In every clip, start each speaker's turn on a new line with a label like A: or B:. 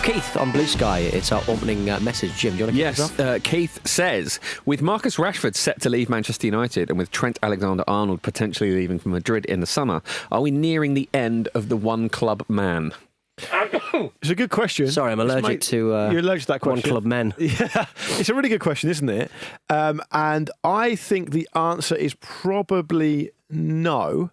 A: from Keith on Blue Sky. It's our opening message. Jim, do you want to kick us off?
B: Yes, Keith says, with Marcus Rashford set to leave Manchester United and with Trent Alexander-Arnold potentially leaving for Madrid in the summer, are we nearing the end of the one-club man?
C: It's a good question.
A: Sorry, I'm allergic to
C: you're allergic to that question.
A: one-club men.
C: Yeah, it's a really good question, isn't it? And I think the answer is probably no,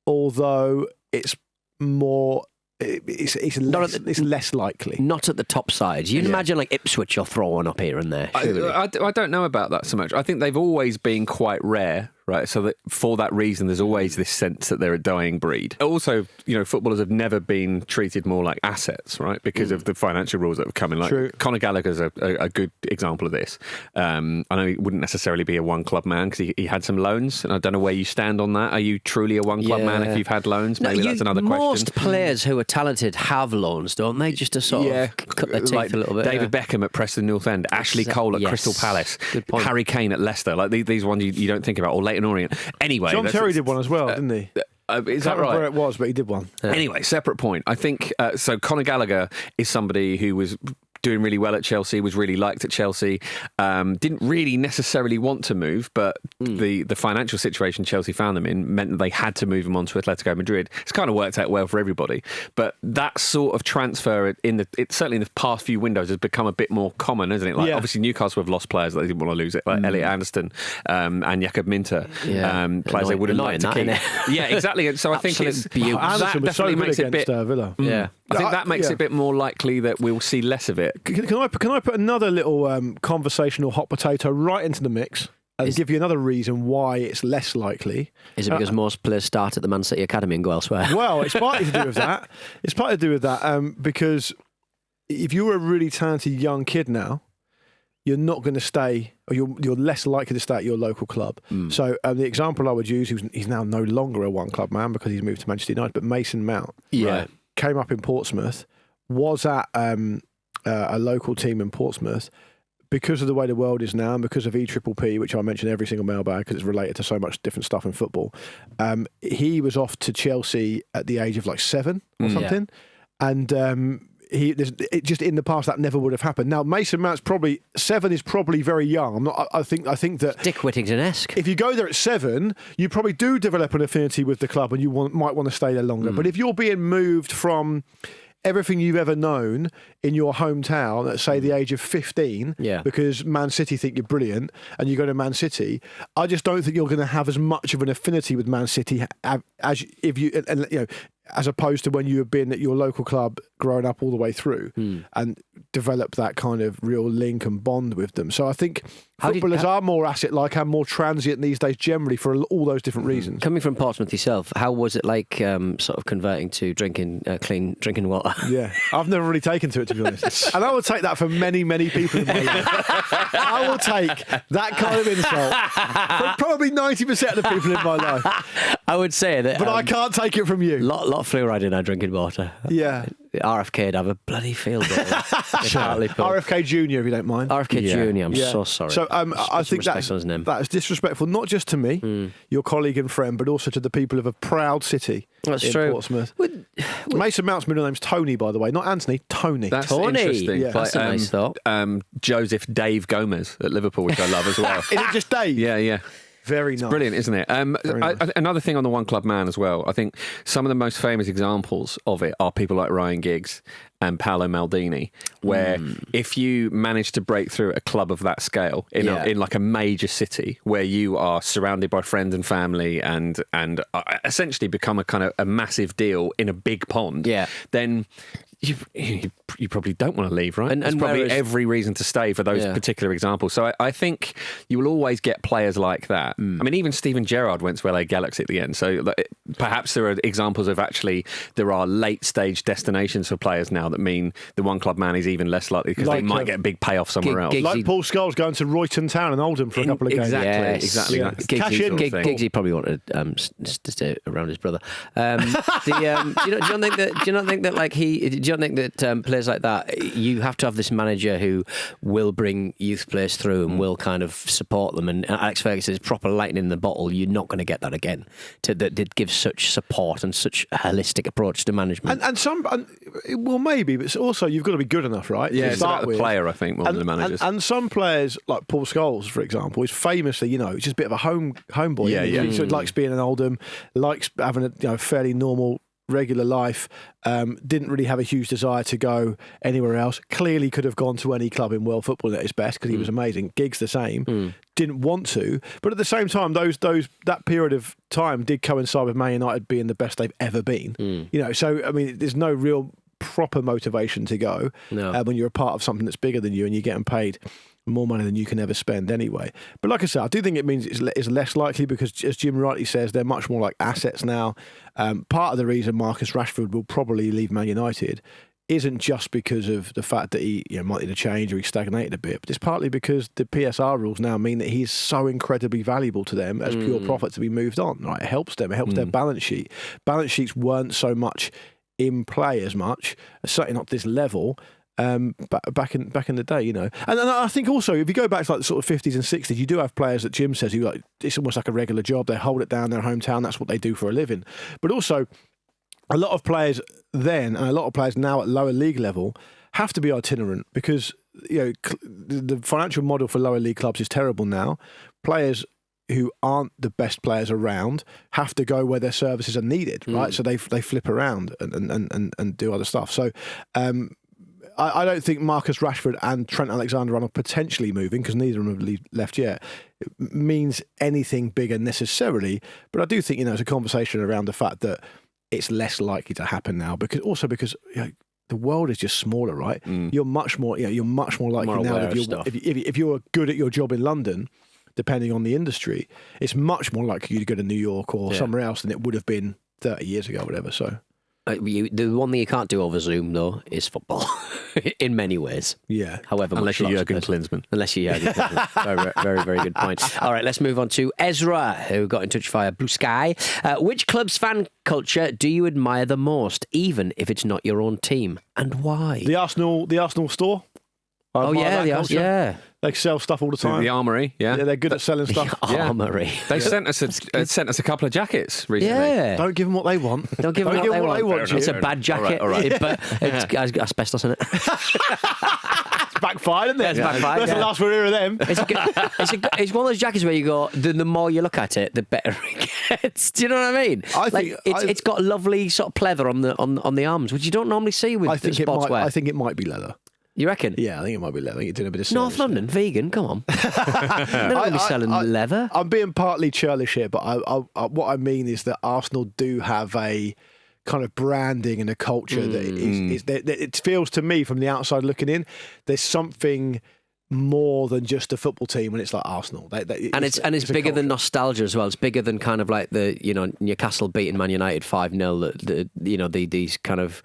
C: although it's more... It's less likely.
A: Not at the top side. You'd imagine like Ipswich are throwing up here and there.
B: I don't know about that so much. I think they've always been quite rare, right? So that for that reason, there's always this sense that they're a dying breed. Also, footballers have never been treated more like assets, right? Because of the financial rules that have come in. Like
C: True.
B: Conor Gallagher's a good example of this. I know he wouldn't necessarily be a one-club man because he had some loans, and I don't know where you stand on that. Are you truly a one-club man if you've had loans? Maybe that's another question.
A: Most players who are talented have loans, don't they? Just to sort of cut their teeth
B: like
A: a little bit.
B: David Beckham at Preston North End, Ashley Cole at Crystal Palace,
A: Good point.
B: Harry Kane at Leicester. Like these ones you don't think about, or Leighton Orient. Anyway,
C: John Terry did one as well, didn't he?
B: Is that
C: I can't remember
B: right?
C: where it was, but he did one.
B: Anyway, separate point. I think so. Conor Gallagher is somebody who was doing really well at Chelsea, was really liked at Chelsea, didn't really necessarily want to move, but the financial situation Chelsea found them in meant that they had to move him on to Atletico Madrid. It's kind of worked out well for everybody, but that sort of transfer certainly in the past few windows has become a bit more common, isn't it? Like obviously Newcastle have lost players that they didn't want to lose it, like Elliot Anderson and Jakob Minter, players they would have liked to keep. Yeah, exactly. So I think
C: Anderson was so good against Villa.
A: Yeah.
B: I think that makes it a bit more likely that we'll see less of it.
C: Can I put another little conversational hot potato right into the mix and give you another reason why it's less likely?
A: Is it because most players start at the Man City Academy and go elsewhere?
C: Well, it's partly to do with that. It's partly to do with that because if you're a really talented young kid now, you're not going to stay, or you're less likely to stay at your local club. So the example I would use, he's now no longer a one-club man because he's moved to Manchester United, but Mason Mount came up in Portsmouth, was at a local team in Portsmouth. Because of the way the world is now and because of EPPP, which I mention every single mailbag because it's related to so much different stuff in football, he was off to Chelsea at the age of like 7 or something. And it just in the past that never would have happened. Now Mason Mount's 7 is probably very young. I think that
A: Dick Whittington-esque.
C: if you go there at 7, you probably do develop an affinity with the club and you might want to stay there longer. But if you're being moved from everything you've ever known in your hometown at, say, the age of 15, because Man City think you're brilliant, and you go to Man City, I just don't think you're going to have as much of an affinity with Man City as if you, as opposed to when you have been at your local club growing up all the way through and develop that kind of real link and bond with them. So I think footballers are more asset-like and more transient these days generally for all those different reasons.
A: Coming from Portsmouth yourself, how was it like sort of converting to drinking clean drinking water?
C: Yeah, I've never really taken to it, to be honest. And I will take that from many, many people in my life. I will take that kind of insult from probably 90% of the people in my life.
A: I would say that.
C: But I can't take it from you.
A: Lot of fluoride in our drinking water.
C: Yeah.
A: RFK'd have a bloody field day.
C: RFK Jr., if you don't mind.
A: RFK Jr., I'm so sorry.
C: So I think that is disrespectful, not just to me, your colleague and friend, but also to the people of a proud city in Portsmouth. Mason Mount's middle name's Tony, by the way, not Anthony, Tony.
B: That's
A: Tony.
B: interesting.
A: Yeah. That's a nice thought.
B: Joseph Dave Gomez at Liverpool, which I love as well.
C: Is it just Dave?
B: Yeah.
C: Very nice.
B: Brilliant, isn't it? Nice. Another thing on the one-club man as well, I think some of the most famous examples of it are people like Ryan Giggs and Paolo Maldini, where if you manage to break through a club of that scale in like a major city where you are surrounded by friends and family and essentially become a kind of a massive deal in a big pond, then you probably don't want to leave, right? And there's probably every reason to stay for those particular examples. So I think you will always get players like that. I mean, even Steven Gerrard went to LA Galaxy at the end. So perhaps there are examples of there are late stage destinations for players now that mean the one club man is even less likely because they might get a big payoff somewhere else.
C: Like Paul Scholes going to Royton Town and Oldham for a couple of games.
B: Exactly.
C: Yeah.
A: Giggsy probably wanted to stay around his brother. Do you not think that like do don't think that players like that, you have to have this manager who will bring youth players through and will kind of support them? And Alex Ferguson is proper lightning in the bottle. You're not going to get that again. That gives such support and such a holistic approach to management.
C: Well, maybe, but also you've got to be good enough, right?
B: Yeah,
C: to
B: it's
C: start
B: about the
C: with.
B: player, I think, more than the managers.
C: And some players, like Paul Scholes, for example, is famously, just a bit of a homeboy.
B: Yeah, yeah.
C: So he likes being an Oldham, likes having a fairly normal, regular life. Didn't really have a huge desire to go anywhere else. Clearly could have gone to any club in world football at his best because he was amazing. Giggs the same. Didn't want to, but at the same time, that period of time did coincide with Man United being the best they've ever been. So I mean, there's no real proper motivation to go when you're a part of something that's bigger than you and you're getting paid more money than you can ever spend anyway. But like I said, I do think it means it's less likely because, as Jim rightly says, they're much more like assets now. Part of the reason Marcus Rashford will probably leave Man United isn't just because of the fact that he might need a change or he stagnated a bit, but it's partly because the PSR rules now mean that he's so incredibly valuable to them as pure profit to be moved on. Right? It helps them. It helps their balance sheet. Balance sheets weren't so much in play as much, certainly not this level. Back in the day, and I think also if you go back to like the sort of 50s and 60s, you do have players that Jim says who it's almost like a regular job. They hold it down their hometown. That's what they do for a living. But also, a lot of players then and a lot of players now at lower league level have to be itinerant because the financial model for lower league clubs is terrible now. Players who aren't the best players around have to go where their services are needed, right? So they flip around and do other stuff. So. I don't think Marcus Rashford and Trent Alexander-Arnold potentially moving, because neither of them have left yet, means anything bigger necessarily. But I do think it's a conversation around the fact that it's less likely to happen now because the world is just smaller, right? You're much more likely now that if you're good at your job in London, depending on the industry, it's much more likely you to go to New York or somewhere else than it would have been 30 years ago or whatever. So.
A: The one thing you can't do over Zoom, though, is football, in many ways.
C: Yeah.
A: However,
B: unless you're Jurgen Klinsmann.
A: Unless you're Jurgen Klinsmann. Very, very, very good point. All right, let's move on to Ezra, who got in touch via Blue Sky. Which club's fan culture do you admire the most, even if it's not your own team, and why?
C: The Arsenal store.
A: Yeah.
C: They sell stuff all the time.
B: The Armoury, yeah.
C: They're good at selling stuff.
A: Armoury.
B: They sent us a couple of jackets recently.
A: Yeah.
C: Don't give them what they want.
A: Don't give them what they want. It's a bad jacket.
B: All right.
A: It's got asbestos in it.
C: It's backfired, isn't it?
A: It's backfired.
C: That's the last we'll hear of them.
A: It's one of those jackets where you go, the more you look at it, the better it gets. Do you know what I mean?
C: I think
A: it's got a lovely sort of pleather on the arms, which you don't normally see with sportswear.
C: I think it might be leather.
A: You reckon?
C: Yeah, I think it might be leather. I think it's doing a bit of
A: North London, vegan, come on. They're not going to be selling leather.
C: I'm being partly churlish here, but what I mean is that Arsenal do have a kind of branding and a culture that it feels to me from the outside looking in, there's something more than just a football team when it's like Arsenal.
A: It's bigger than nostalgia as well. It's bigger than kind of like Newcastle beating Man United 5-0. These kind of,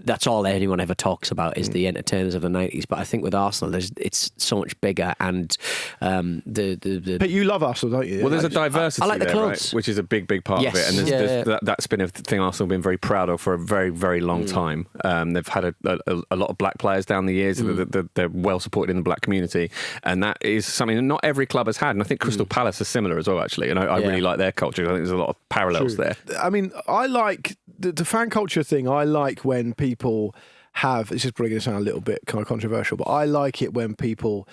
A: that's all anyone ever talks about is the entertainers of the 90s. But I think with Arsenal, it's so much bigger and
C: But you love Arsenal, don't you?
B: Well, there's a diversity
A: I like the
B: there,
A: clothes.
B: right? Which is a big part of it. And that's been a thing Arsenal have been very proud of for a very, very long time. They've had a lot of black players down the years. They're well supported in the black community, and that is something that not every club has had. And I think Crystal Palace is similar as well, actually. And I really like their culture. I think there's a lot of parallels there.
C: I mean, I like the fan culture thing. I like when people have, this is probably going to sound a little bit kind of controversial, but I like it when people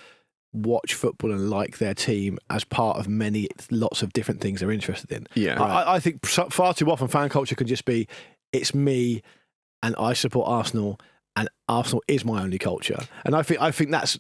C: watch football and like their team as part of lots of different things they're interested in.
B: Yeah,
C: I think far too often fan culture can just be, it's me and I support Arsenal and Arsenal is my only culture. And I think that's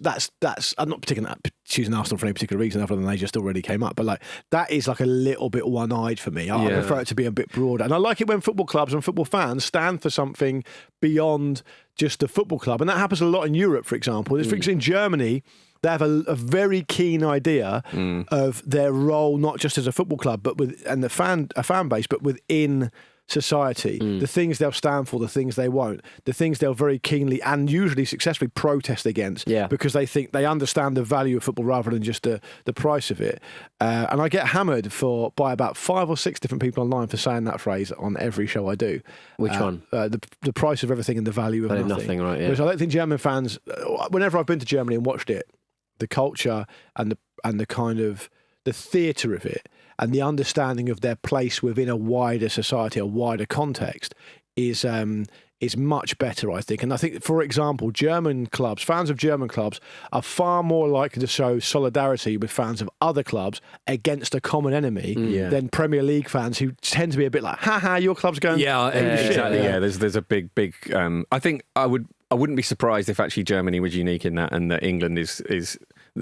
C: I'm not particularly choosing Arsenal for any particular reason other than they just already came up, but like that is like a little bit one-eyed for me. I prefer it to be a bit broader. And I like it when football clubs and football fans stand for something beyond just a football club. And that happens a lot in Europe, for example. For example, in Germany, they have a very keen idea of their role, not just as a football club, but a fan base, but within society, the things they'll stand for, the things they won't, the things they'll very keenly and usually successfully protest against because they think they understand the value of football rather than just the price of it. And I get hammered by about 5 or 6 different people online for saying that phrase on every show I do.
A: Which one?
C: The price of everything and the value of nothing.
A: Right, yeah.
C: Because I don't think German fans, whenever I've been to Germany and watched it, the culture and the kind of the theatre of it and the understanding of their place within a wider society, a wider context, is much better, I think. And I think, for example, fans of German clubs are far more likely to show solidarity with fans of other clubs against a common enemy than Premier League fans who tend to be a bit like, haha, your club's going.
B: Yeah, exactly. Yeah, there's a big. I think I wouldn't be surprised if actually Germany was unique in that, and that England is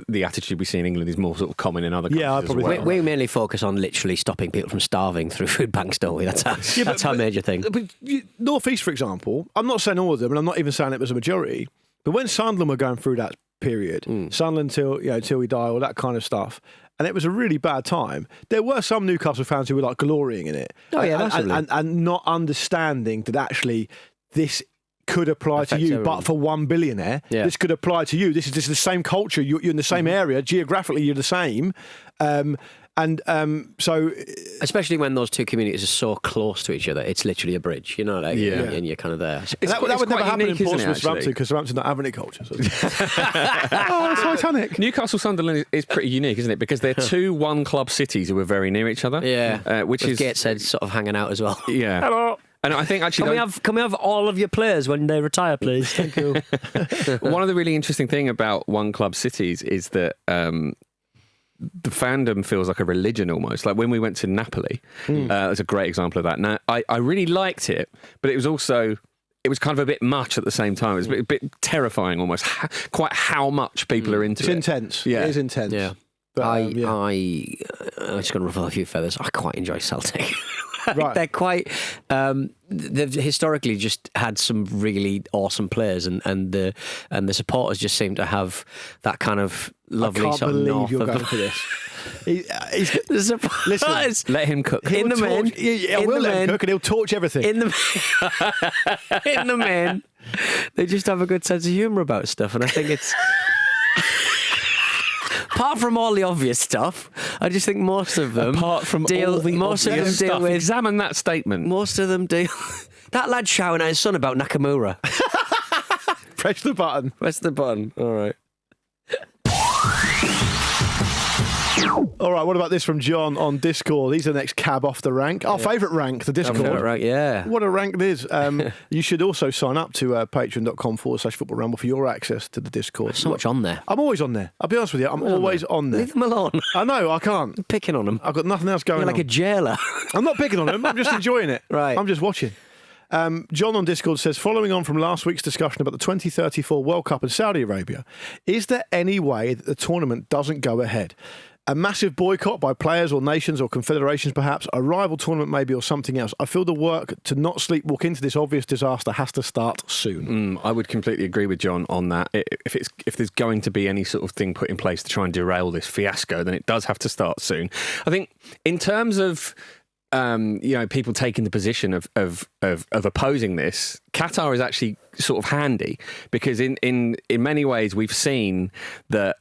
B: the attitude we see in England is more sort of common in other countries.
C: Yeah,
B: as well.
A: We mainly focus on literally stopping people from starving through food banks, don't we? That's our major thing.
C: But North East, for example, I'm not saying all of them, and I'm not even saying it was a majority, but when Sunderland were going through that period, Sunderland till we die, all that kind of stuff, and it was a really bad time, there were some Newcastle fans who were like glorying in it.
A: Oh yeah, absolutely.
C: And not understanding that actually this could apply to you,
A: everyone.
C: but for one billionaire, this could apply to you. This is the same culture. You're in the same area. Geographically, you're the same. So,
A: especially when those two communities are so close to each other, it's literally a bridge, and you're kind of there.
C: That would never happen in
B: unique, isn't it,
C: Portsmouth,
B: actually?
C: Southampton, because Southampton don't have any culture. So. Oh, it's Titanic.
B: Newcastle Sunderland is pretty unique, isn't it? Because they're two one-club cities who are very near each other.
A: Yeah,
B: which
A: with
B: is
A: Gateshead sort of hanging out as well.
B: Yeah.
A: Hello.
B: And I think actually,
A: Can we have all of your players when they retire, please? Thank you.
B: one of the really interesting thing about one club cities is that the fandom feels like a religion almost. Like when we went to Napoli, that's a great example of that. Now, I really liked it, but it was kind of a bit much at the same time. It was a bit terrifying almost, quite how much people are into it.
C: It's intense.
B: Yeah.
C: It is intense.
A: Yeah.
C: But,
A: I'm just going to ruffle a few feathers. I quite enjoy Celtic.
C: Right.
A: They're quite. They've historically just had some really awesome players, and the supporters just seem to have that kind of lovely
C: I can't
A: sort of
C: believe
A: north
C: you're
A: of
C: going for this.
A: the supporters.
C: Listen,
B: Let him cook.
A: In the main,
C: we'll let him cook, and he'll torch everything.
A: in the main, they just have a good sense of humour about stuff, and I think it's. Apart from all the obvious stuff, I just think most of them
B: Apart from all the
A: most of them
B: obvious
A: deal
B: stuff.
A: with.
B: Examine that statement.
A: Most of them deal. That lad shouting at his son about Nakamura.
C: Press the button.
A: Press the button. All right.
C: All right, what about this from John on Discord? He's the next cab off the rank. Our favourite rank, the Discord.
A: Right, yeah.
C: What a rank it is. You should also sign up to patreon.com/Football Ramble for your access to the Discord.
A: So much on there.
C: I'm always on there. I'll be honest with you. I'm always on there.
A: Leave them alone.
C: I know, I can't.
A: I'm picking on them.
C: I've got nothing else going
A: You're like
C: on.
A: a jailer.
C: I'm not picking on them. I'm just enjoying it.
A: Right.
C: I'm just watching. John on Discord says, following on from last week's discussion about the 2034 World Cup in Saudi Arabia, is there any way that the tournament doesn't go ahead? A massive boycott by players or nations or confederations perhaps, a rival tournament maybe, or something else. I feel the work to not sleepwalk into this obvious disaster has to start soon.
B: I would completely agree with John on that. If there's going to be any sort of thing put in place to try and derail this fiasco, then it does have to start soon. I think in terms of people taking the position of opposing this, Qatar is actually sort of handy because in many ways we've seen that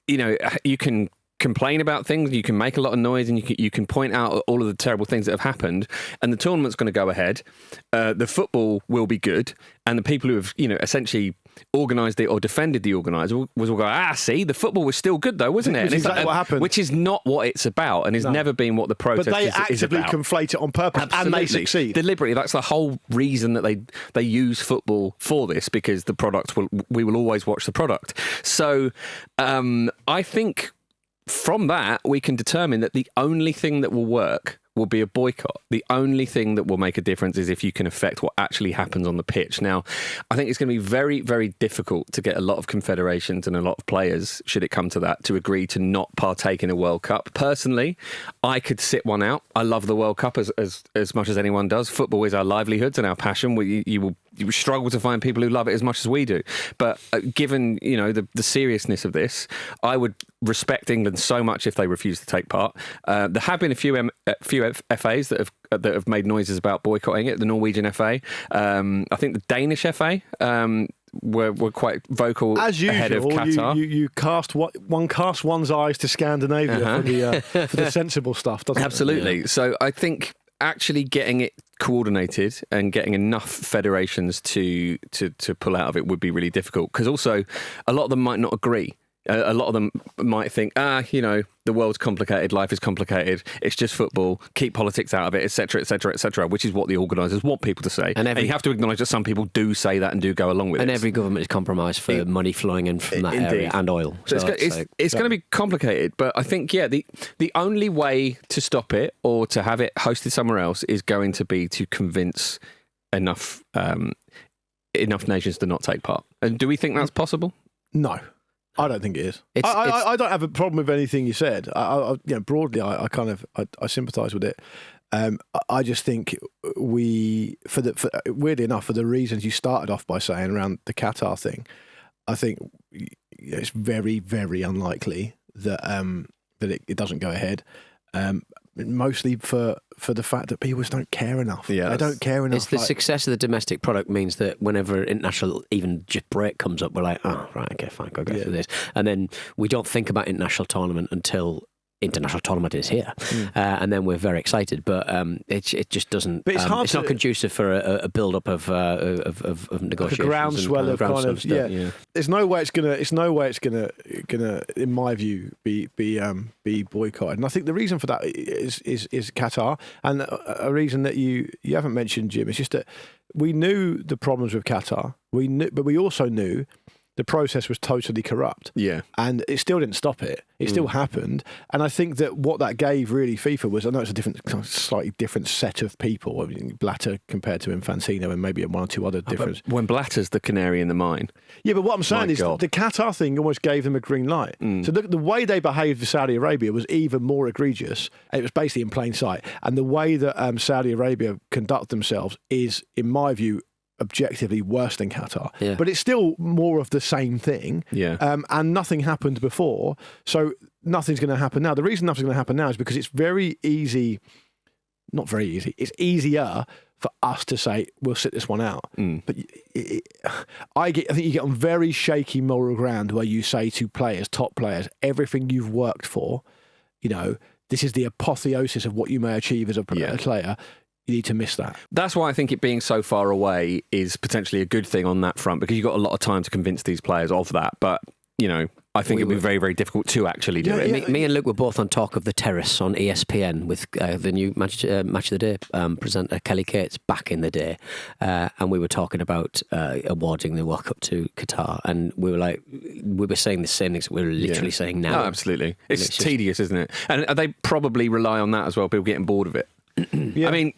B: you can complain about things, you can make a lot of noise, and you can point out all of the terrible things that have happened, and the tournament's going to go ahead. The football will be good, and the people who have essentially organised it or defended the organiser will go, see, the football was still good though, wasn't it?
C: Which is exactly what happened.
B: Which is not what it's about, and has never been what the protest
C: But they
B: is
C: actively
B: about.
C: conflate it on purpose,
B: Absolutely.
C: and they succeed.
B: Deliberately. That's the whole reason that they use football for this, because the product we will always watch the product. So I think from that we can determine that the only thing that will work will be a boycott. The only thing that will make a difference is if you can affect what actually happens on the pitch. Now, I think it's going to be very, very difficult to get a lot of confederations and a lot of players, should it come to that, to agree to not partake in a World Cup. Personally, I could sit one out. I love the World Cup as much as anyone does. Football is our livelihoods and our passion. You will you struggle to find people who love it as much as we do. But given the seriousness of this, I would respect England so much if they refuse to take part. There have been a few FAs that have made noises about boycotting it. The Norwegian FA, I think the Danish FA. Were quite vocal
C: as usual,
B: ahead of Qatar.
C: You cast one's eyes to Scandinavia for the sensible stuff, doesn't
B: Absolutely.
C: it? Yeah.
B: So I think actually getting it coordinated and getting enough federations to pull out of it would be really difficult, because also a lot of them might not agree. A lot of them might think, the world's complicated, life is complicated, it's just football, keep politics out of it, etc., etc., etc., which is what the organisers want people to say. And you have to acknowledge that some people do say that and do go along with it.
A: And every government is compromised for money flowing in from that area and oil.
B: So it's going to be complicated, but I think, the only way to stop it or to have it hosted somewhere else is going to be to convince enough nations to not take part. And do we think that's possible?
C: No. I don't think it is. I don't have a problem with anything you said. Broadly, I sympathise with it. I just think weirdly enough, for the reasons you started off by saying around the Qatar thing, I think it's very, very unlikely that it doesn't go ahead. Mostly for the fact that people just don't care enough. Yeah, they don't care enough.
A: It's the success of the domestic product means that whenever international, even just break comes up, we're like, oh, right, okay, fine, go through this. And then we don't think about international tournament until international tournament is here. And then we're very excited. But it just doesn't,
C: but it's
A: not conducive for a build-up of negotiations.
C: A groundswell of kind of, yeah. There's no way it's gonna, in my view, be boycotted. And I think the reason for that is Qatar, and a reason that you haven't mentioned, Jim. It's just that we knew the problems with Qatar. But we also knew the process was totally corrupt. Yeah. And it still didn't stop it. It still happened. And I think that what that gave really FIFA was, I know it's a slightly different set of people. I mean, Blatter compared to Infantino and maybe one or two other different.
B: When Blatter's the canary in the mine.
C: Yeah, but what I'm saying is the Qatar thing almost gave them a green light. So the way they behaved with Saudi Arabia was even more egregious. It was basically in plain sight. And the way that Saudi Arabia conduct themselves is, in my view, objectively worse than Qatar, but it's still more of the same thing. And nothing happened before, so nothing's going to happen now. The reason nothing's going to happen now is because it's very easy, not very easy, it's easier for us to say we'll sit this one out. But I think you get on very shaky moral ground where you say to players, top players, everything you've worked for, this is the apotheosis of what you may achieve as a player. You need to miss that.
B: That's why I think it being so far away is potentially a good thing on that front, because you've got a lot of time to convince these players of that. But, I think it'll be very, very difficult to actually do it.
A: Me and Luke were both on Talk of the Terrace on ESPN with the new Match of the Day presenter Kelly Cates back in the day. And we were talking about awarding the World Cup to Qatar. And we were saying the same things that we're literally saying now.
B: No, absolutely. It's tedious, isn't it? And they probably rely on that as well, people getting bored of it. I mean,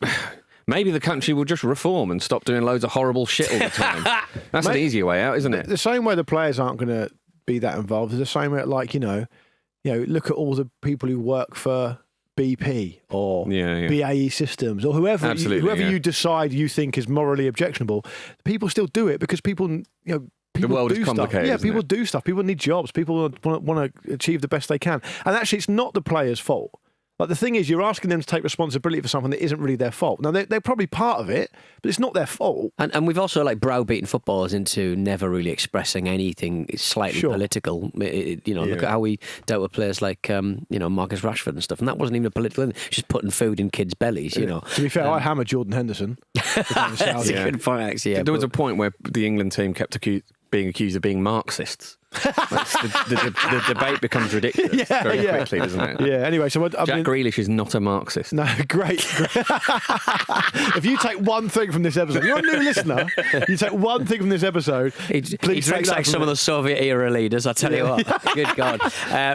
B: maybe the country will just reform and stop doing loads of horrible shit all the time. That's an easier way out, isn't it?
C: The same way the players aren't going to be that involved is the same way, look at all the people who work for BP or BAE Systems or whoever you decide you think is morally objectionable. People still do it because people
B: the world is complicated.
C: Yeah, people do stuff. People need jobs. People want to achieve the best they can. And actually, it's not the players' fault. Like, the thing is, you're asking them to take responsibility for something that isn't really their fault. Now, they're probably part of it, but it's not their fault.
A: And we've also browbeaten footballers into never really expressing anything slightly political. Look at how we dealt with players like Marcus Rashford and stuff, and that wasn't even a political thing. Just putting food in kids' bellies. To
C: be fair, I hammered Jordan Henderson.
A: That's a good point, actually.
B: There was a point where the England team kept being accused of being Marxists. the debate becomes ridiculous very quickly, doesn't it?
C: Yeah. Anyway, so
B: Jack Grealish is not a Marxist.
C: No, great. If you take one thing from this episode, you're a new listener. You take one thing from this episode.
A: He drinks like some of the Soviet era leaders. I tell you what. Good God.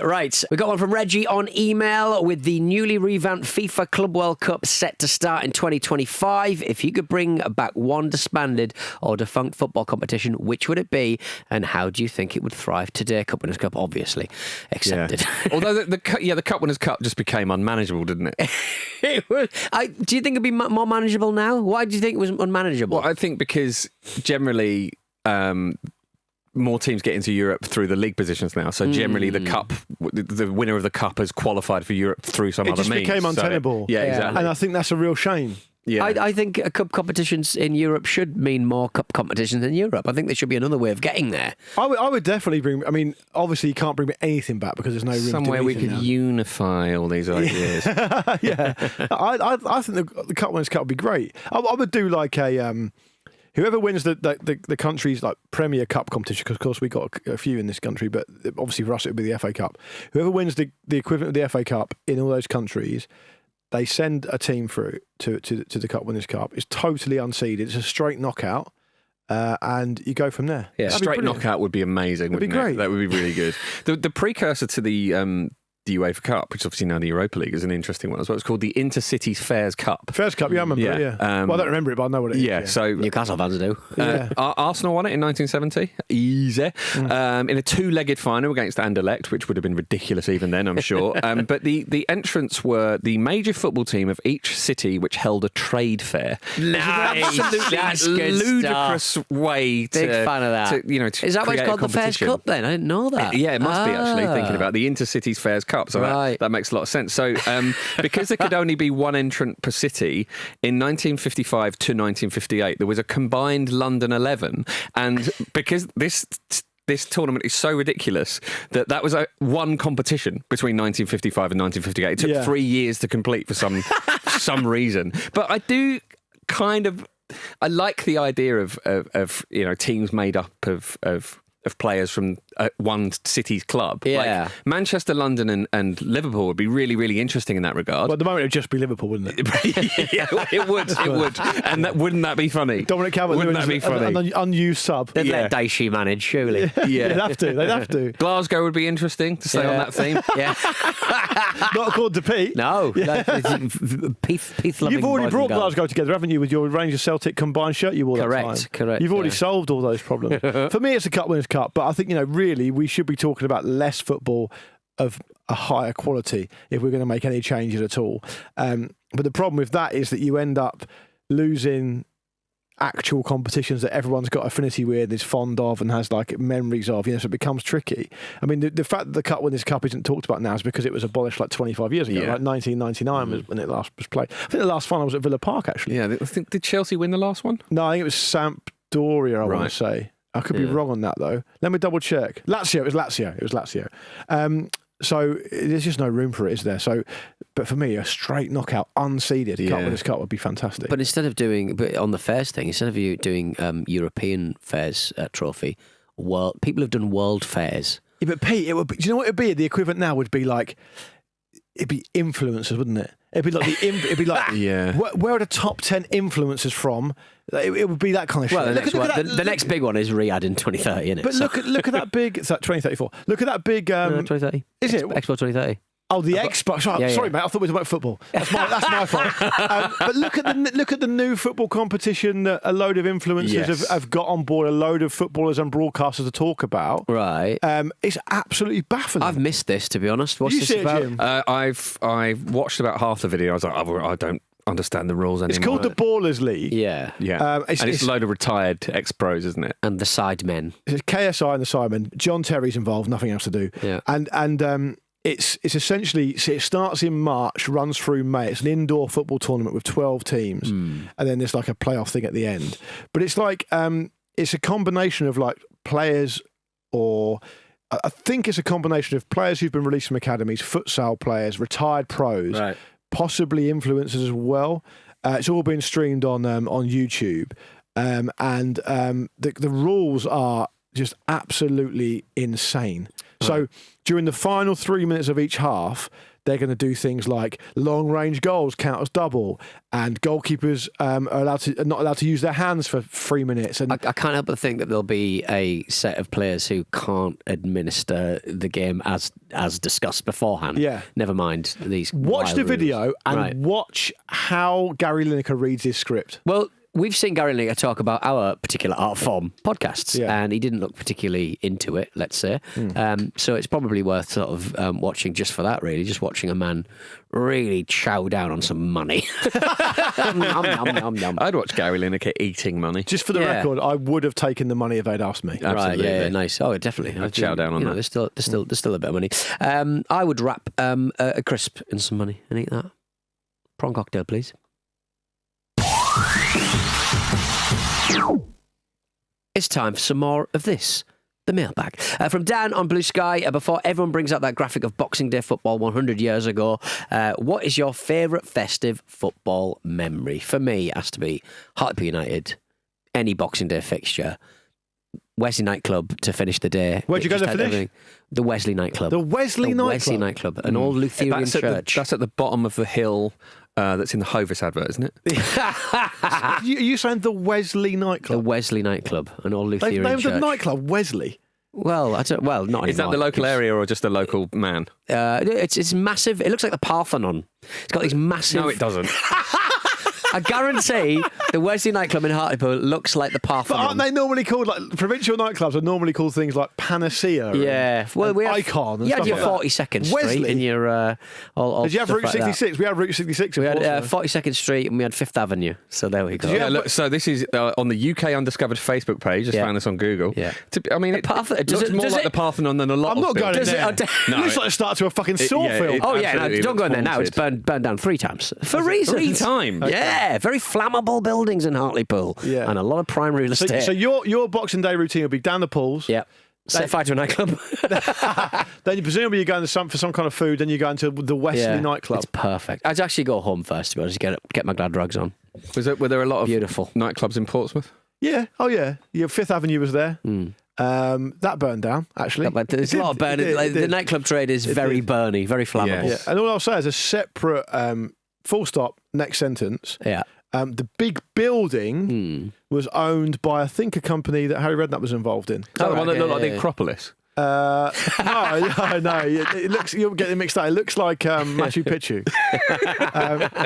A: Right, we got one from Reggie on email with the newly revamped FIFA Club World Cup set to start in 2025. If you could bring back one disbanded or defunct football competition, which would it be, and how do you think it would thrive. Today, Cup Winners' Cup, obviously, accepted.
B: Yeah. Although the Cup Winners' Cup just became unmanageable, didn't it?
A: Do you think it'd be more manageable now? Why do you think it was unmanageable?
B: Well, I think because generally more teams get into Europe through the league positions now. So generally the winner of the cup has qualified for Europe through some other means.
C: It just became untenable.
B: So, exactly.
C: And I think that's a real shame.
B: Yeah.
A: I think cup competitions in Europe should mean more cup competitions in Europe. I think there should be another way of getting there.
C: I would definitely bring. I mean, obviously you can't bring anything back because there's no room.
B: Somewhere
C: to do
B: we could
C: now.
B: unify all these ideas.
C: Yeah, I think the Cup Winners' Cup would be great. I would do like a whoever wins the country's like Premier Cup competition, because of course we got a few in this country, but obviously for us it would be the FA Cup. Whoever wins the equivalent of the FA Cup in all those countries, they send a team through to the Cup Winners' Cup. It's totally unseeded. It's a straight knockout, and you go from there.
B: Yeah, straight knockout would be amazing.
C: That'd be great.
B: That would be really good. The precursor to the UEFA Cup, which is obviously now the Europa League, is an interesting one as well. It's called the Intercities Fairs Cup.
C: Fairs Cup, yeah, I remember it, yeah. Well, I don't remember it, but I know what it is.
B: Yeah, so
A: Newcastle fans do.
B: Arsenal won it in 1970. Easy. In a two-legged final against Anderlecht, which would have been ridiculous even then, I'm sure. But the entrants were the major football team of each city which held a trade fair.
A: Nice. That's good
B: ludicrous
A: stuff.
B: way to...
A: Big fan of that.
B: To
A: Is that why it's
B: create a
A: called the Fairs
B: competition.
A: Cup then? I didn't know that.
B: Yeah, it must be actually, thinking about the Intercities Fairs Cup. So that makes a lot of sense. So because there could only be one entrant per city, in 1955 to 1958, there was a combined London 11. And because this tournament is so ridiculous that was one competition between 1955 and 1958. It took 3 years to complete for some reason. But I do I like the idea of teams made up of players from one city's club.
A: Yeah.
B: Like Manchester, London and Liverpool would be really, really interesting in that regard.
C: Well, at the moment, it would just be Liverpool, wouldn't it?
B: Yeah, it would. And wouldn't that be funny?
C: Dominic Calvert,
B: wouldn't that be funny?
C: An unused sub.
A: They'd let Daishi manage, surely.
C: Yeah. They'd have to.
B: Glasgow would be interesting to stay on that theme.
A: Yeah.
C: Not according to Pete.
A: No. Peace loving.
C: You've already
A: boys
C: brought
A: and girls.
C: Glasgow together, haven't you, with your Rangers Celtic combined shirt you wore that time?
A: Correct.
C: You've already solved all those problems. For me, it's a Cup Winners' Cup, but I think, really, we should be talking about less football of a higher quality if we're going to make any changes at all. But the problem with that is that you end up losing actual competitions that everyone's got affinity with, is fond of, and has like memories of. So it becomes tricky. I mean, the fact that the Cup Winners' Cup isn't talked about now is because it was abolished like 25 years ago. Like 1999 was when it last was played. I think the last final was at Villa Park, actually.
B: Yeah, I think, did Chelsea win the last one?
C: No, I think it was Sampdoria, I want to say. I could be wrong on that, though. Let me double check. Lazio. It was Lazio. So there's just no room for it, is there? So, but for me, a straight knockout, unseeded Cup Winners' Cup would be fantastic.
A: But instead of on the Fairs thing, instead of you doing European Fairs trophy, people have done World Fairs.
C: Yeah, but Pete, it would be, do you know what it'd be? The equivalent now would be like, it'd be influencers, wouldn't it? It'd be like it'd be like, where are the top 10 influencers from? It would be that kind of shit.
A: Well, the next big one is Riyadh in 2030, isn't it?
C: But look at that big. It's like 2034. Look at that big.
A: 2030.
C: Is it
A: Expo 2030?
C: Oh, the Xbox. Sorry, mate. I thought we were about football. That's my fault. But look at the new football competition that a load of influencers have got on board. A load of footballers and broadcasters to talk about.
A: Right.
C: It's absolutely baffling.
A: I've missed this, to be honest. What's
C: Did you
A: this
C: see
A: about?
C: Jim?
B: I've watched about half the video. I was like, I don't understand the rules anymore.
C: It's called the Ballers League.
A: Yeah.
B: It's a load of retired ex-pros, isn't it?
A: And the Sidemen.
C: It's KSI and the Sidemen. John Terry's involved. Nothing else to do.
A: Yeah.
C: And it's essentially, it starts in March, runs through May. It's an indoor football tournament with 12 teams, and then there's like a playoff thing at the end. But it's like it's a combination of like players, or I think it's a combination of players who've been released from academies, futsal players, retired pros, possibly influencers as well. It's all been streamed on YouTube, and the rules are just absolutely insane. So during the final 3 minutes of each half, they're going to do things like long-range goals count as double, and goalkeepers are not allowed to use their hands for 3 minutes. And
A: I can't help but think that there'll be a set of players who can't administer the game as discussed beforehand.
C: Yeah.
A: Never mind these.
C: Watch
A: wild
C: the video
A: rules.
C: and watch how Gary Lineker reads his script.
A: Well, we've seen Gary Lineker talk about our particular art form podcasts, and he didn't look particularly into it, let's say. So it's probably worth sort of watching just for that, really, just watching a man really chow down on some money. Nom, nom.
B: I'd watch Gary Lineker eating money.
C: Just for the record, I would have taken the money if they'd asked me.
B: Absolutely.
A: Right, yeah, nice. Oh, definitely.
B: I'd chow down on that.
A: There's still a bit of money. I would wrap a crisp in some money and eat that. Prawn cocktail, please. It's time for some more of this. The mailbag. From Dan on Blue Sky, before everyone brings out that graphic of Boxing Day football 100 years ago, what is your favourite festive football memory? For me, it has to be Hartlepool United, any Boxing Day fixture, Wesley nightclub to finish the day.
C: Where'd you go to finish?
A: Everything. The Wesley nightclub.
C: The Wesley nightclub?
A: Wesley nightclub, an old Lutheran church.
B: That's at the bottom of the hill. That's in the Hovis advert, isn't it?
C: Are you saying the Wesley
A: The
C: nightclub?
A: Wesley nightclub, an old
C: They've
A: Lutheran
C: named
A: church.
C: the nightclub Wesley.
A: Well, not anymore.
B: Is that the local area or just a local man?
A: It's massive. It looks like the Parthenon. It's got these massive.
B: No, it doesn't.
A: I guarantee the Wesley nightclub in Hartlepool looks like the
C: But
A: Parthenon.
C: aren't they normally called, like, provincial nightclubs are normally called things like Panacea?
A: Yeah, well,
C: and
A: we have
C: Icon. And
A: you had
C: stuff
A: your
C: like that.
A: 42nd Street
C: Wesley?
A: in your all.
C: Did you have
A: stuff
C: Route
A: like that.
C: 66? We had Route 66.
A: We
C: in
A: had
C: Portsmouth.
A: 42nd Street and we had Fifth Avenue. So there we go.
C: you
B: Yeah,
C: have-
B: look, so this is on the UK Undiscovered Facebook page. Just
A: Yeah.
B: found this on Google.
A: Yeah.
B: I mean, it looks more like the Parthenon than a lot
C: I'm
B: of
C: not going in
B: things.
C: there.
A: it-
C: It looks like the start to a fucking saw
B: yeah,
C: film.
A: Oh yeah, no,
B: absolutely
A: don't go in there
B: looks
A: now. It's
B: haunted.
A: burned down 3 times for reasons.
B: 3 times?
A: Yeah, very flammable buildings in Hartlepool.
C: Yeah.
A: And a lot of prime real
C: So,
A: estate.
C: so your Boxing Day routine would be down the pools.
A: Yeah. Set fire to a nightclub.
C: Then presumably you're going to for some kind of food. Then you go into the Wesley nightclub.
A: It's perfect. I'd actually go home first, to be honest, get my glad rags on.
B: Were there a lot of
A: Beautiful
B: nightclubs in Portsmouth?
C: Yeah. Oh yeah. Your Fifth Avenue was there. That burned down actually.
A: But there's a lot of burning. The nightclub trade is very burny, very flammable.
C: Yeah. And all I'll say is a separate full stop next sentence.
A: Yeah.
C: The big building was owned by, I think, a company that Harry Redknapp was involved in.
B: Is that the one that
A: yeah,
B: looked like
A: yeah,
B: the Acropolis?
C: No. It looks. You'll get it mixed up. It looks like Machu Picchu.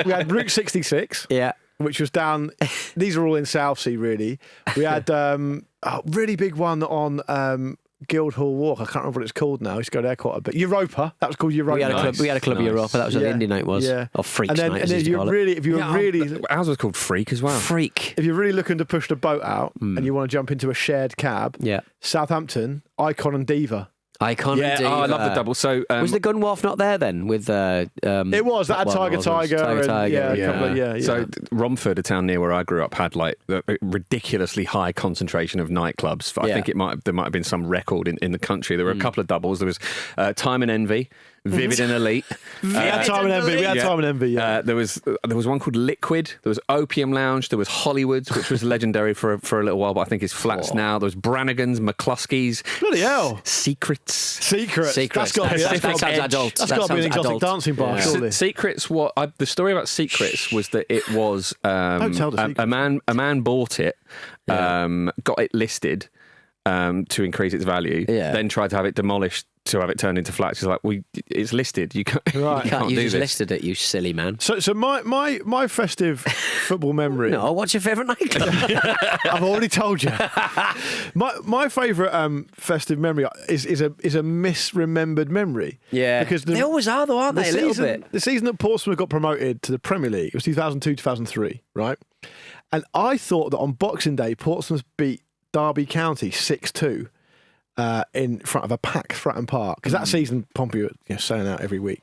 C: We had Route 66,
A: Yeah.
C: which was down. These are all in Southsea, really. We had a really big one on Guildhall Walk. I can't remember what it's called now. I used to go there quite a bit. Europa. That was called Europa.
A: We had a club.
B: Nice,
A: We had a club
B: nice.
A: Europa. That was what the Indie night was.
C: Yeah.
A: Or Freaks
C: and then,
A: night.
C: and
A: as
C: then
A: they used to call
C: if you're really,
B: Ours was called Freak as well.
A: Freak.
C: if you're really looking to push the boat out and you want to jump into a shared cab,
A: Yeah.
C: Southampton, Icon and Diva.
A: Icon.
B: Yeah,
A: indeed.
B: I love the double. So
A: Was the Gun Wharf not there then? With
C: It was that had Tiger, and, yeah, a couple of, yeah.
B: So Romford, a town near where I grew up, had like a ridiculously high concentration of nightclubs. I
A: Yeah.
B: think there might have been some record in the country. There were a couple of doubles. There was Time and Envy, Vivid and Elite.
C: We had Time and Envy. We had Time and Envy. Yeah.
B: There was one called Liquid. There was Opium Lounge. There was Hollywood's, which was legendary for a little while, but I think it's flats now. There was Brannigan's, McCluskey's.
C: Bloody hell.
B: Secrets.
C: Secrets.
A: Secrets.
C: That's got to be,
A: That
C: that's
A: sounds adult.
C: That's
A: That
C: got to be an
A: sounds
C: exotic
A: adult.
C: dancing bar,
A: Yeah.
C: surely.
B: Secrets. The story about Secrets was that it was
C: Don't tell the
B: a man bought it, got it listed to increase its value,
A: Yeah.
B: then tried to have it demolished to have it turned into flats. It's like it's listed. You can't.
C: Right.
A: You can't
B: do
A: use
B: this.
A: listed it, you silly man.
C: So my festive football memory.
A: No, what's your favourite nightclub?
C: I've already told you. My favourite festive memory is a misremembered memory.
A: Yeah.
C: because
A: They always are, though, aren't they? A little bit.
C: The season that Portsmouth got promoted to the Premier League, it was 2002-2003, right? And I thought that on Boxing Day, Portsmouth beat Derby County 6-2 in front of a packed Fratton Park. Because that season, Pompey were selling out every week.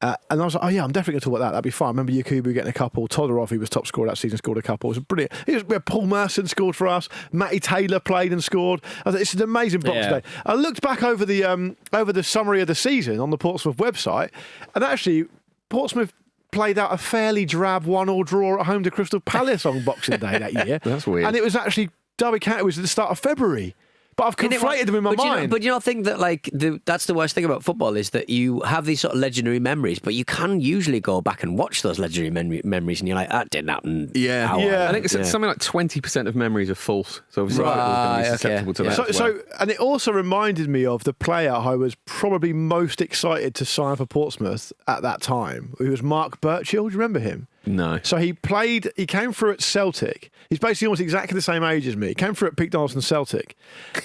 C: And I was like, oh yeah, I'm definitely going to talk about that. That'd be fine. I remember Yakubu getting a couple. Todorov, who was top scorer that season, scored a couple. It was brilliant. We had Paul Merson scored for us. Matty Taylor played and scored. I thought, it's an amazing Boxing Day. I looked back over the summary of the season on the Portsmouth website, and actually, Portsmouth played out a fairly drab 1-1 draw at home to Crystal Palace on Boxing Day that year.
B: That's weird.
C: And it was actually Derby County was at the start of February. But I've conflated them in my mind.
A: But you not think that that's the worst thing about football is that you have these sort of legendary memories, but you can usually go back and watch those legendary memories, and you're like, that didn't happen.
B: Yeah. I think it's something like 20% of memories are false. So obviously football's going to be susceptible to that. as well.
C: So, and it also reminded me of the player I was probably most excited to sign for Portsmouth at that time, who was Mark Birchall. Do you remember him? No. So he came through at Celtic. He's basically almost exactly the same age as me. He came through at Peak Donaldson Celtic.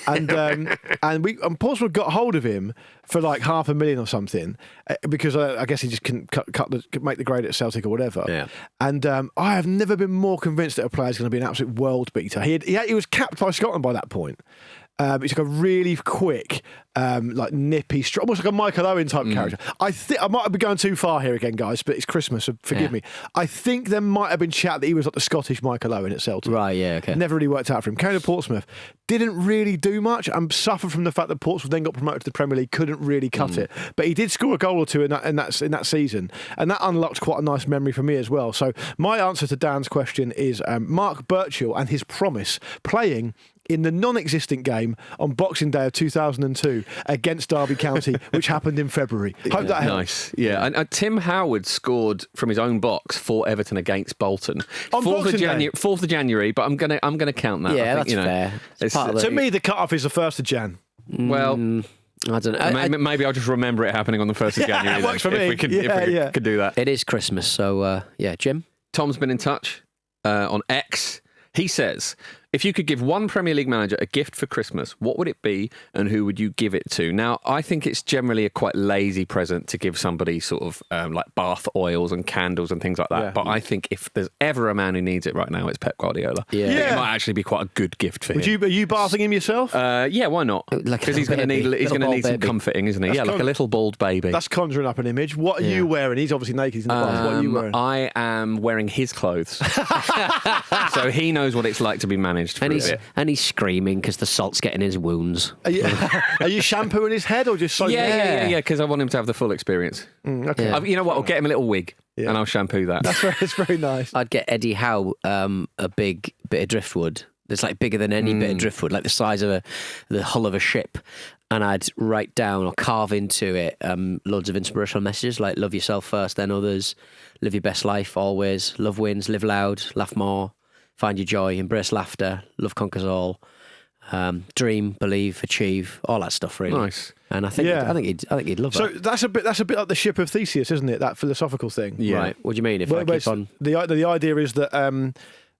C: And Portsmouth got hold of him for like $500,000 or something because I guess he just couldn't make the grade at Celtic or whatever.
A: Yeah.
C: And I have never been more convinced that a player's going to be an absolute world beater. He was capped by Scotland by that point. He's like a really quick, like nippy, almost like a Michael Owen type character. I might be going too far here again, guys, but it's Christmas, so forgive me. I think there might have been chat that he was like the Scottish Michael Owen at Celtic.
A: Right, yeah, okay.
C: Never really worked out for him. Came to Portsmouth, didn't really do much, and suffered from the fact that Portsmouth then got promoted to the Premier League, couldn't really cut it. But he did score a goal or two in that season, and that unlocked quite a nice memory for me as well. So my answer to Dan's question is Mark Birchall and his promise playing in the non-existent game on Boxing Day of 2002 against Derby County, which happened in February. Hope that helps.
B: Nice. Yeah, and Tim Howard scored from his own box for Everton against Bolton.
C: On Boxing Day?
B: 4th of January, but I'm gonna count that.
A: Yeah,
B: I think,
A: that's fair.
C: To me, the cut-off is the 1st of Jan.
B: Well,
A: I don't know.
B: maybe I'll just remember it happening on the 1st of January.
C: It works for me.
B: If we could do that.
A: It is Christmas, so Jim?
B: Tom's been in touch on X. He says, if you could give one Premier League manager a gift for Christmas, what would it be and who would you give it to? Now, I think it's generally a quite lazy present to give somebody sort of like bath oils and candles and things like that. Yeah. But I think if there's ever a man who needs it right now, it's Pep Guardiola.
A: Yeah.
B: It might actually be quite a good gift for him.
C: Are you bathing him yourself?
B: Yeah, why not? Because he's going to need some comforting, isn't he? Like a little bald baby.
C: That's conjuring up an image. What are you wearing? He's obviously naked. He's in the bath. What are you wearing?
B: I am wearing his clothes. So he knows what it's like to be managed for a bit.
A: And he's screaming because the salt's getting his wounds.
C: Are you shampooing his head or just soaking?
B: Yeah, because I want him to have the full experience.
C: Okay.
B: Yeah. You know what? I'll get him a little wig and I'll shampoo that.
C: That's very nice.
A: I'd get Eddie Howe a big bit of driftwood that's like bigger than any bit of driftwood, like the size of the hull of a ship. And I'd write down or carve into it loads of inspirational messages like love yourself first, then others, live your best life always, love wins, live loud, laugh more, find your joy, embrace laughter, love conquers all, dream, believe, achieve, all that stuff really.
B: Nice.
A: And I think he'd love
C: so
A: that.
C: So that's a bit like the ship of Theseus, isn't it? That philosophical thing.
B: Yeah.
A: Right. What do you mean? If I keep on
C: the idea is that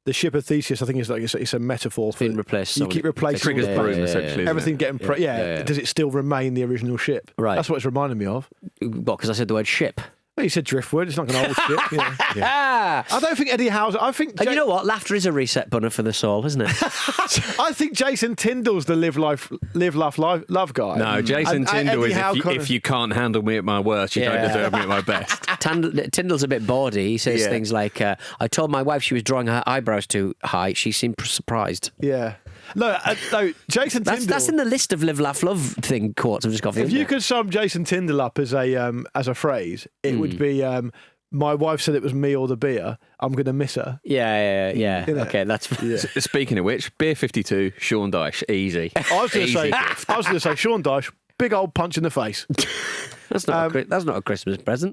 C: the ship of Theseus, I think, is like it's a metaphor for
A: being replaced.
C: You keep replacing
B: triggers broom essentially.
C: Everything getting does it still remain the original ship?
A: Right.
C: That's what it's reminding me of.
A: What? Because I said the word ship.
C: Well, you said driftwood. It's not going to hold ship. Yeah. I don't think Eddie Howe's. I think.
A: And you know what? Laughter is a reset button for the soul, isn't it?
C: I think Jason Tyndall's the live, laugh, love guy.
B: No, Jason Tyndall is if you can't handle me at my worst, you don't deserve me at my best.
A: Tyndall's a bit bawdy. He says things like, I told my wife she was drawing her eyebrows too high. She seemed surprised.
C: Yeah. No, Jason Tyndall.
A: That's in the list of live, laugh, love thing quotes I've just got.
C: If you could sum Jason Tyndall up as a phrase, it would be my wife said it was me or the beer. I'm going to miss her.
A: Yeah. Okay, that's.
B: Speaking of which, Beer 52, Sean Dyche, easy.
C: I was going to say Sean Dyche, big old punch in the face.
A: That's not a Christmas present.